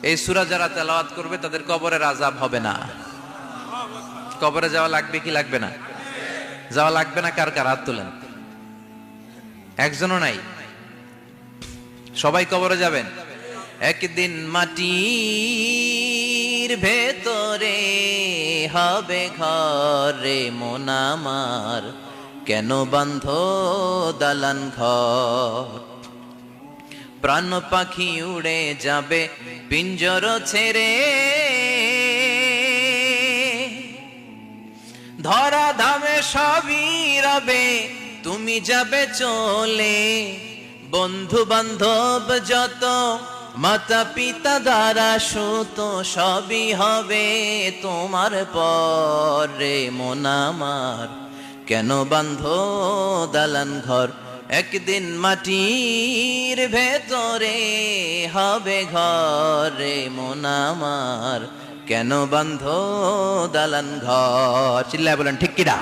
এই সূরা যারা তেলাওয়াত করবে তাদের কবরের আযাব হবে না। কবরে যাওয়া লাগবে কি লাগবে না? যাওয়া লাগবে না। কার কার হাত তোলেন? একজনও নাই। সবাই কবরে যাবেন। একদিন মাটির ভেতরে হবে ঘরে মন আমার, কেন বান্ধ দালান ঘর? প্রাণ পাখি উড়ে যাবে পিঞ্জর ছেড়ে, ধরা ধামে সবই রবে তুমি যাবে চলে। বন্ধু বান্ধব যত, মাতা পিতা দ্বারা সুত, সবই হবে তোমার পরে মন আমার, কেন বান্ধ দালান ঘর? একদিন মাটির ভেতরে হবে ঘরে মন আমার, কেন বান্ধ দালান ঘর? চিল্লায় বলেন ঠিক কিনা?